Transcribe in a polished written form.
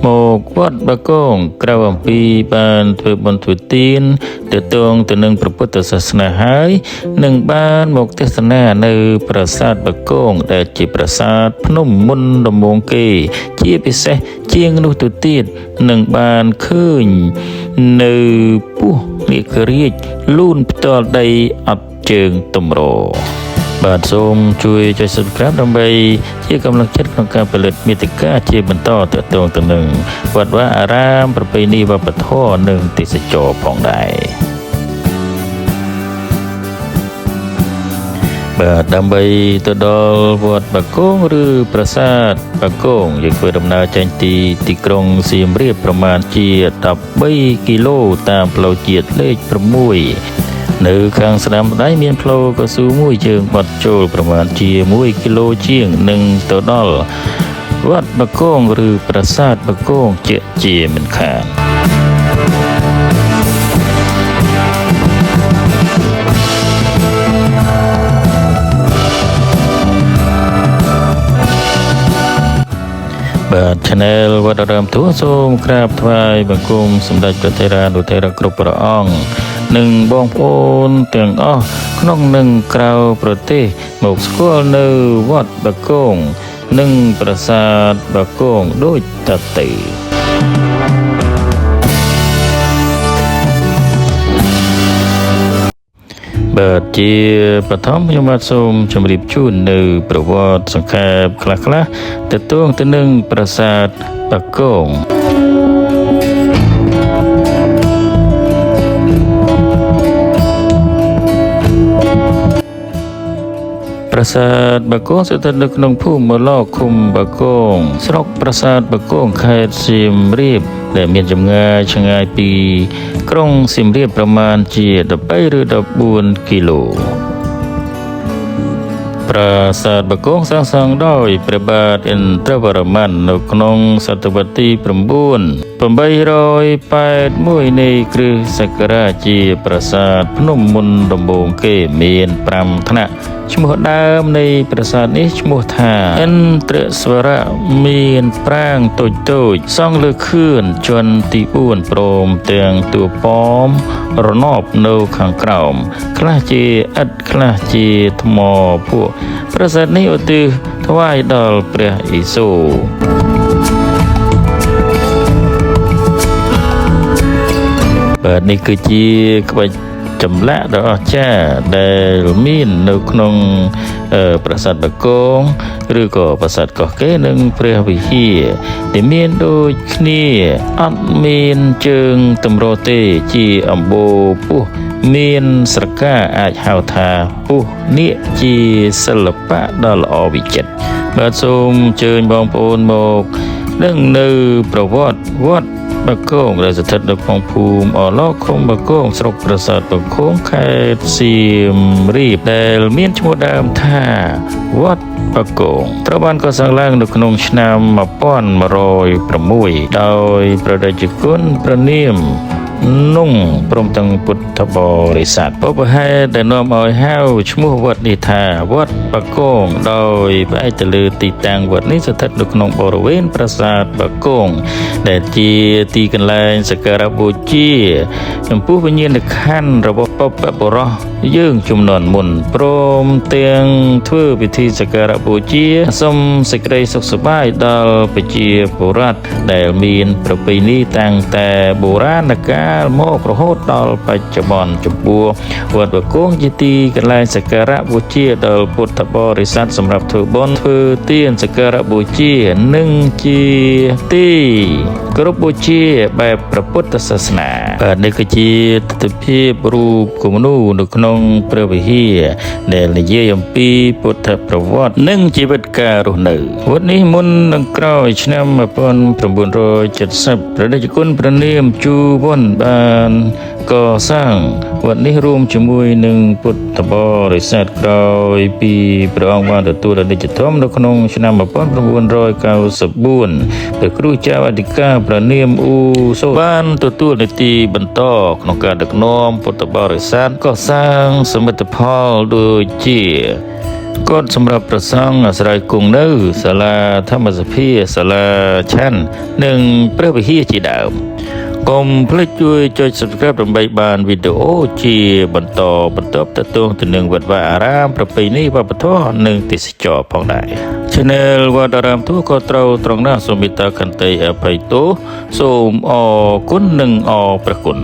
một vót bà côngក្រៅអំពីបានធ្វើបុណ្យធ្វើទានទាក់ទងទៅនឹងព្រះពុទ្ធសាសនាហើយនឹងបានមកទេសនានៅប្រាសាទបាគងដែលជាប្រាសាទភ្នំមុនដំបូងគេជាពិសេសជាងនោះទៅទៀតនឹងបានឃើញនៅពោះនាគរាជលូនផ្ទាល់ដីអត់ជើងតម្របាទសូមជួយចុច Subscribe ដើម្បីជាកម្លាំងចិត្តក្នុងការផលិតមាតិកាជាបន្តទាក់ទងទៅនឹងវត្តអារាមប្រពៃណីវប្បធម៌និងទេសចរណ៍ផងដែរបាទដើម្បីទៅដល់វត្តបាគងឬប្រាសាទបាគងយើងធ្វើដំណើរចេញពីទីក្រុងសៀមរាបប្រមាណជា13គីឡូតាមផ្លូវជាតិលេខ6នៅខាងស្ដាំដៃមានផ្លូវកស៊ូមួយជើងបត់ចូលប្រមាណជា1គីឡូជាងនឹងទៅដល់វត្តបាគងឬប្រាសាទបាគងជាមិនខានបាទ Channel វត្តអារាមទូសូមក្រាបថ្វាយបង្គំសម្ដេចព្រះថេរានុថេរៈគ្រប់ព្រះអង្គនិងបងប្អូនទាំងអស់ក្នុងនិងក្រៅប្រទេសមកស្គាល់នៅវត្តបាគងនិងប្រាសាទបាគងដូចតទៅបាទជាបឋមខ្ញុំបាទសូមជម្រាបជូននៅប្រវត្តិសង្ខេបខ្លះៗទាក់ទងទៅនឹងប្រាសាទបាគងប្រាសាទបាគងស្ថិតនៅក្នុងភូមិមឡកឃុំបាគងស្រុកប្រាសាទបាគងខេត្តសៀមរាបដែលមានចម្ងាយឆ្ងាយពីក្រុងសៀមរាបប្រមាណជា13ឬ14គីឡូប្រាសាទបាគងសាងសង់ដោយព្រះបាទឥន្ទ្រវរ្ម័ននៅក្នុងសតវត្សទី881នៃគ្រិស្តសករាជជាប្រាសាទភ្នំមុនដំបូងគេមាន5ថ្នាក់ឈ្មោះដើមនៃប្រាសាទនេះឈ្មោះថាឥន្ទ្រស្វរៈមានប្រាង្គតូចសង់លើខឿនជាន់ទី4ព្រមទាំងតួប៉មរណបនៅខាងក្រោមខ្លះជាឥដ្ឋខ្លះជាថ្មភក់ប្រាសាទនេះឧទ្ទិសថ្វាយដល់ព្រះឥសូរបាទនេះគឺជាក្បាច់ចម្លាក់ដ៏អស្ចារ្យដែលមាននៅក្នុងប្រាសាទបាគងឬក៏ប្រាសាទកោះកេរនិងព្រះវិហារដែលមានដូចគ្នាអត់មានជើងតម្រទេជាអំបូរពោះមានស្រកាអាចហៅថាពោះនាគជាសិល្បៈដ៏ល្អវិចិត្របាទសូមអញ្ជើញបងប្អូនមកនឹងនៅប្រវត្តិវត្តបាគងដែលស្ថិតនៅក្នុងភូមិអឡកឃុំបាគងស្រុកប្រាសាទបាគងខេត្តសៀមរាបដែលមានឈ្មោះដើមថាវត្តបាគងត្រូវបានកសាងឡើងនៅក្នុងឆ្នាំ1106ដោយព្រះតេជគុណព្រះនាមนุ่งព្រមទាំងពុទ្ធបរិស័ទបុព្វហេតុដែលនាំឲ្យហៅឈ្មោះវត្តនេះថាវត្តបាគងដោយផ្អែកទៅលើទីតាំងវត្តនេះស្ថិតនៅក្នុងបរិវេណប្រាសាទបាគងដែលជាទីកន្លែងសក្ការៈបូជាចំពោះវិញ្ញាណក្ខន្ធរបស់បុព្វបុរសយើងជំនាន់មុនព្រមទាំងធ្វើពិធីសក្ការៈបូជាសូមសេចក្តីសុខសប្បាយដល់ប្រជាពលរដ្ឋដែលមានប្រពៃណីតាំងតែបុរាណកាលមករហូតដល់បច្ចុប្បន្នចំពោះវត្តបាគងជាទីកន្លែងសក្ការៈបូជាដល់ពុទ្ធបរិស័ទសម្រាប់ធ្វើបុណ្យធ្វើទានសក្ការៈបូជានិងជាទីគោរពបូជាបែបព្រះពុទ្ធសាសនាបាទនេះគឺជាទិដ្ឋភាពរូបគំនូរនៅក្នុងព្រះវិហារដែលនិយាយអំពីពុទ្ធប្រវត្តិនិងជីវិតកាលរស់នៅវត្តនេះមុននឹងក្រោយឆ្នាំ1970ព្រះតេជគុណព្រះនាមជូវុនបានកសាងវត្តនេះរួមជាមួយនឹងពុទ្ធបរិស័ទក្រោយពីព្រះអង្គបានទទួលអនិច្ចធម៌នៅក្នុងឆ្នាំ1994ព្រះគ្រូចៅអធិការព្រះនាមអ៊ូសូបានទទួលនីតិបន្តក្នុងការដឹកនាំពុទ្ធបរិស័ទកសាងសមិទ្ធផលដូចជា กฎสำหรับประสงค์อาศัยกรุงเนื้อศาลาธรรมสภีศาลาชั้นหนึ่งพระวิหารจีดาวกรมพระช่วยจอยสครับดำใบบานวิดีโอจีบรรทอบรรทบตะตวงตัวหนึ่งวัดวาอารามประเพณีวัปทอหนึ่งติดจอพองได้ชแนลวัดอารามทั่วก็เตาตรงหน้าสมิตาคันเตยอภัยโตสมอคุณหนึ่งอประคุณ